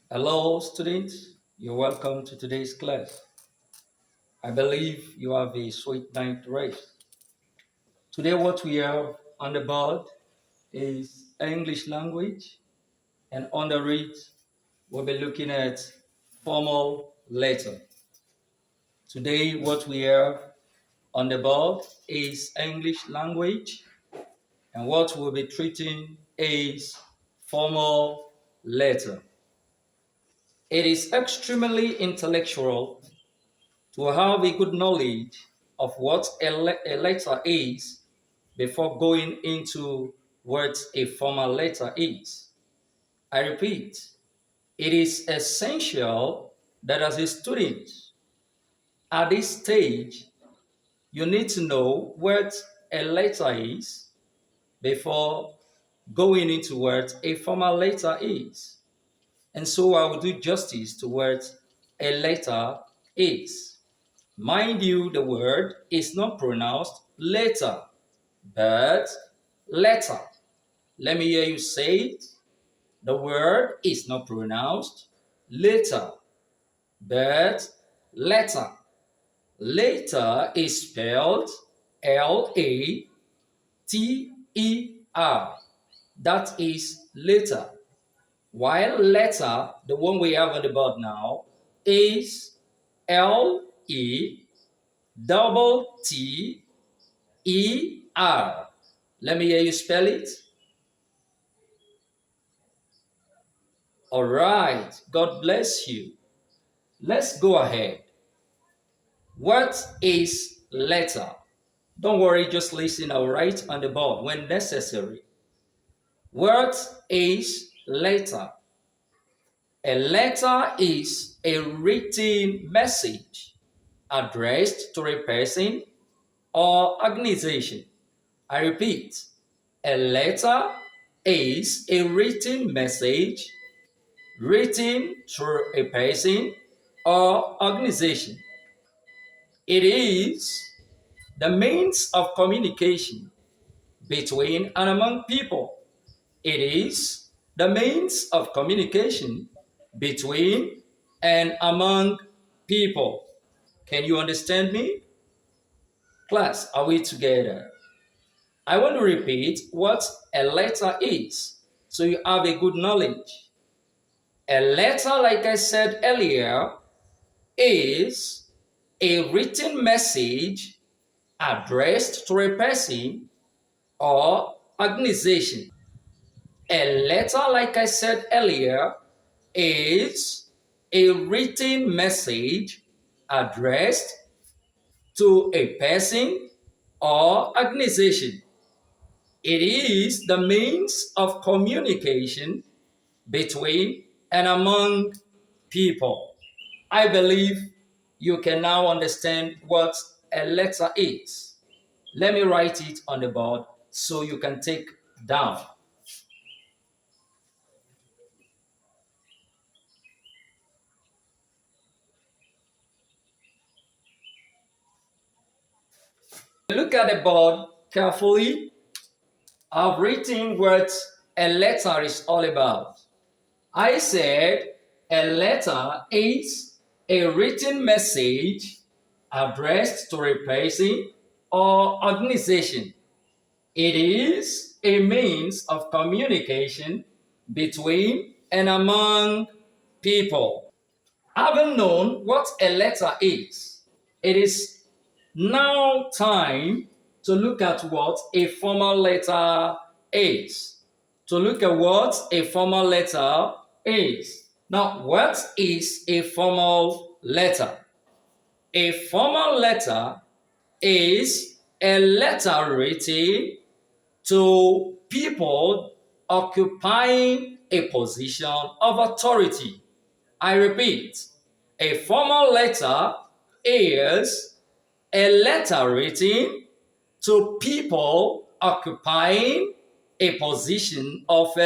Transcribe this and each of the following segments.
Hello, students. You're welcome to today's class. I believe you have a sweet night rest. Today, what we have on the board is English language, and under it, we'll be looking at formal letter. Today, what we have on the board is English language, and what we'll be treating is formal letter. It is extremely intellectual to have a good knowledge of what a letter is before going into what a formal letter is. I repeat, it is essential that as a student at this stage, you need to know what a letter is before going into what a formal letter is. And so I will do justice to what a letter is. Mind you, the word is not pronounced letter, but letter. Let me hear you say it. The word is not pronounced letter, but letter. Letter is spelled L-A-T-E-R. That is letter. While letter, the one we have on the board now, is L-E-T-T-E-R. Let me hear you spell it. All right. God bless you. Let's go ahead. What is letter? Don't worry, just listen. I'll write on the board when necessary. What is letter? A letter is a written message addressed to a person or organization. I repeat, a letter is a written message written through a person or organization. It is the means of communication between and among people. It is the means of communication between and among people. Can you understand me? Class, are we together? I want to repeat what a letter is so you have a good knowledge. A letter, like I said earlier, is a written message addressed to a person or organization. A letter, like I said earlier, is a written message addressed to a person or organization. It is the means of communication between and among people. I believe you can now understand what a letter is. Let me write it on the board so you can take down. Look at the board carefully. I've written what a letter is all about. I said a letter is a written message addressed to a person or organization. It is a means of communication between and among people. Having known what a letter is, it is now time to look at what a formal letter is. To look at what a formal letter is. Now, what is a formal letter? A formal letter is a letter written to people occupying a position of authority. I repeat, a formal letter is a letter written to people occupying a position of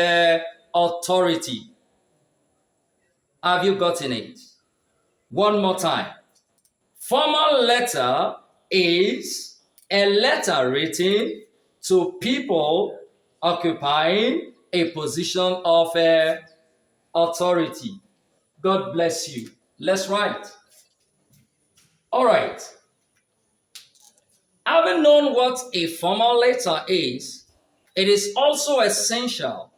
authority. Have you gotten it? One more time. Formal letter is a letter written to people occupying a position of authority. God bless you. Let's write. All right. Having known what a formal letter is, it is also essential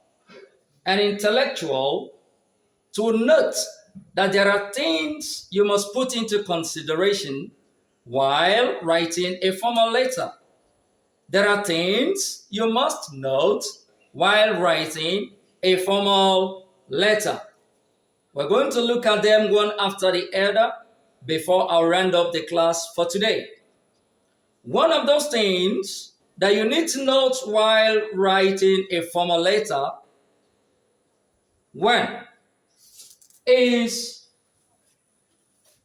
and intellectual to note that there are things you must put into consideration while writing a formal letter. There are things you must note while writing a formal letter. We're going to look at them one after the other before I round up the class for today. One of those things that you need to note while writing a formal letter is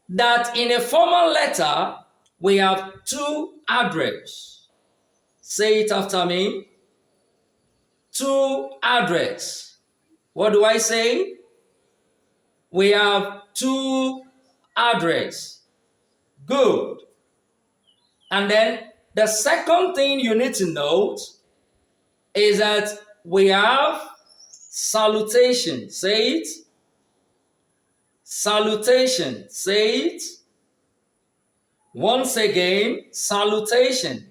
that in a formal letter, we have two addresses. Say it after me. Two addresses. What do I say? We have two addresses. Good. And then the second thing you need to note is that we have salutation. Say it. Salutation. Say it. Once again, salutation.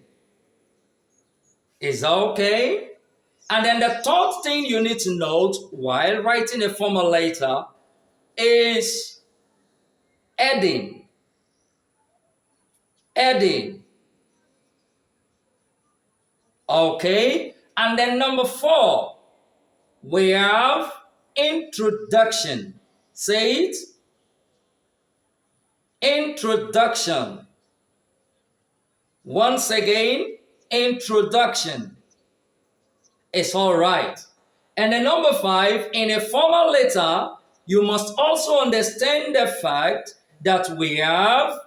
Is that okay? And then the third thing you need to note while writing a formal letter is heading. Heading. Okay? And then number 4, we have introduction. Say it. Introduction. Once again, introduction. It's all right. And then number 5, in a formal letter, you must also understand the fact that we have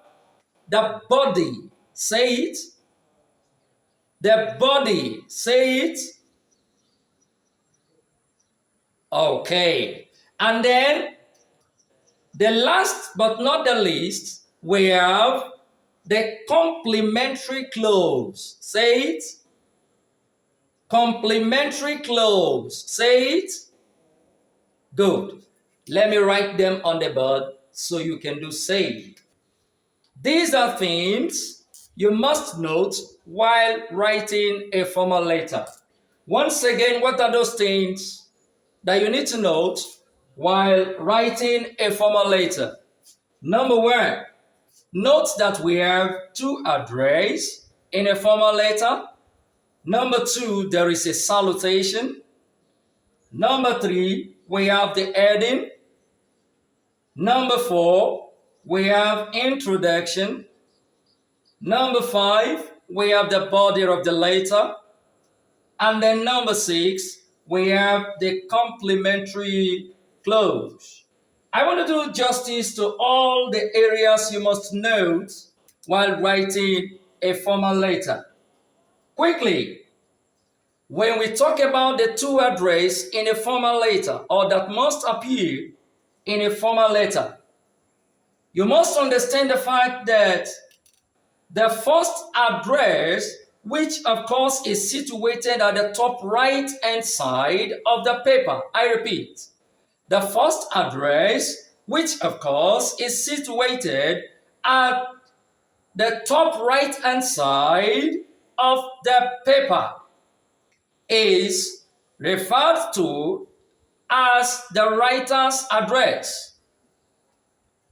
the body. Say it. The body. Say it. Okay. And then the last but not the least, we have the complementary clause. Say it. Complementary clause. Say it. Good. Let me write them on the board so you can do say. These are things you must note while writing a formal letter. Once again, what are those things that you need to note while writing a formal letter? Number 1, note that we have two addresses in a formal letter. Number 2, there is a salutation. Number 3, we have the heading. Number 4, we have introduction. Number 5, we have the body of the letter. And then number 6, we have the complementary clause. I want to do justice to all the areas you must note while writing a formal letter. Quickly, when we talk about the two addresses in a formal letter, or that must appear in a formal letter, you must understand the fact that the first address, which of course is situated at the top right hand side of the paper. I repeat, the first address, which of course is situated at the top right hand side of the paper, is referred to as the writer's address.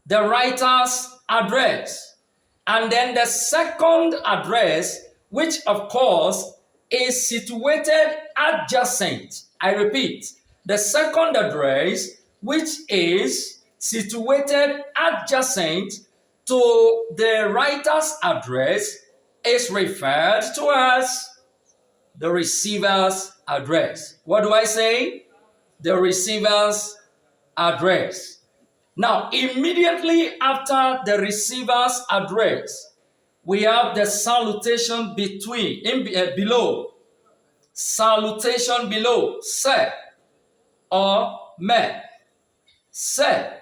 The writer's address. And then the second address, which of course is situated adjacent. I repeat, the second address, which is situated adjacent to the writer's address, is referred to as the receiver's address. What do I say? The receiver's address. Now, immediately after the receiver's address, we have the salutation below. Salutation below. Se or me. Se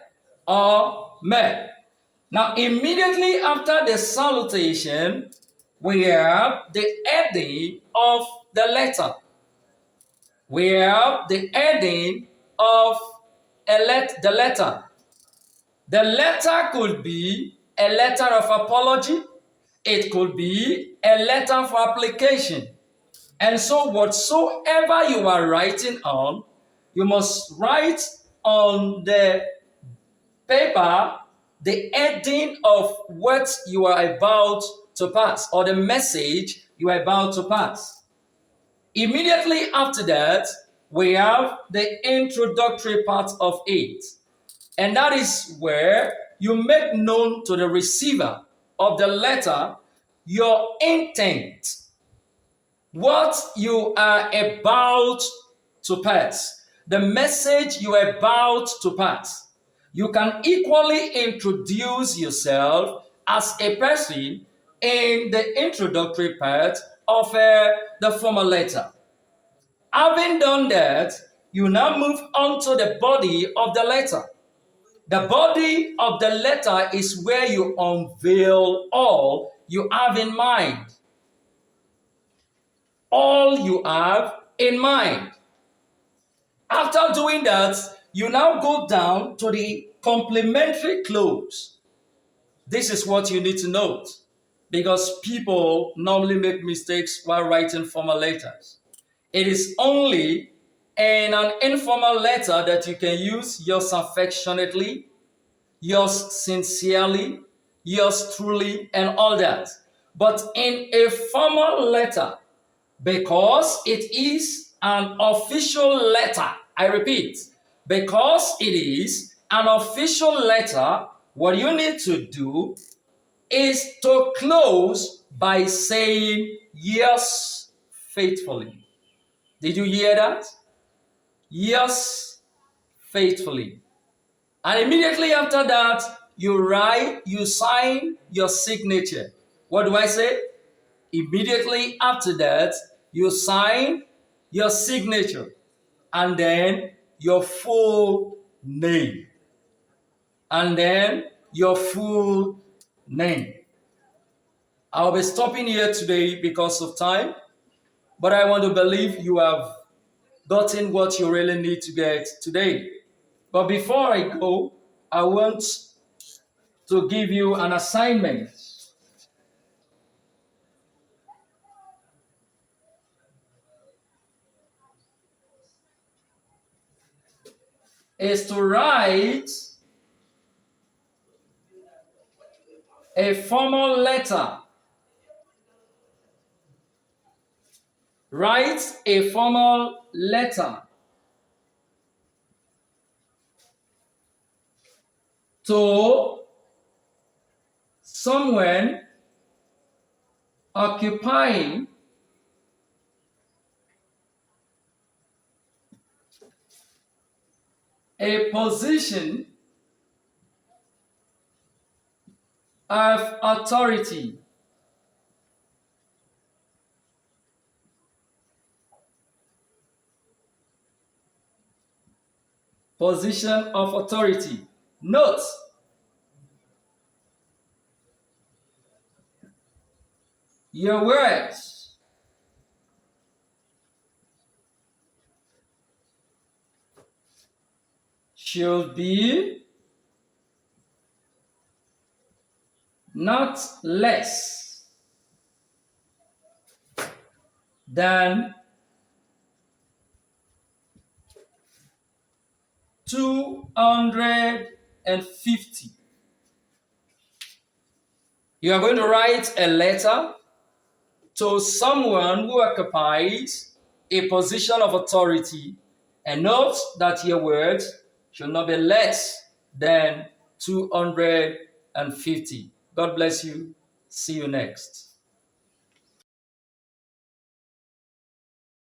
or me. Now, immediately after the salutation, we have the heading of the letter. We have the heading of the letter. The letter could be a letter of apology. It could be a letter for application. And so whatsoever you are writing on, you must write on the paper the heading of what you are about to pass, or the message you are about to pass. Immediately after that, we have the introductory part of it. And that is where you make known to the receiver of the letter your intent, what you are about to pass, the message you are about to pass. You can equally introduce yourself as a person in the introductory part of the formal letter. Having done that, you now move on to the body of the letter. The body of the letter is where you unveil all you have in mind. All you have in mind. After doing that, you now go down to the complementary clause. This is what you need to note, because people normally make mistakes while writing formal letters. It is only in an informal letter that you can use yours affectionately, yours sincerely, yours truly, and all that. But in a formal letter, because it is an official letter, I repeat, because it is an official letter, what you need to do is to close by saying yes faithfully. Did you hear that? Yes faithfully. And immediately after that, you sign your signature. What do I say? Immediately after that, you sign your signature and then your full name. And then your full name. I'll be stopping here today because of time, but I want to believe you have gotten what you really need to get today. But before I go, I want to give you an assignment. Is to write a formal letter. Write a formal letter to someone occupying a position of authority. Position of authority. Note, your words should be not less than 250. You are going to write a letter to someone who occupies a position of authority, and note that your words should not be less than 250. God bless you. See you next.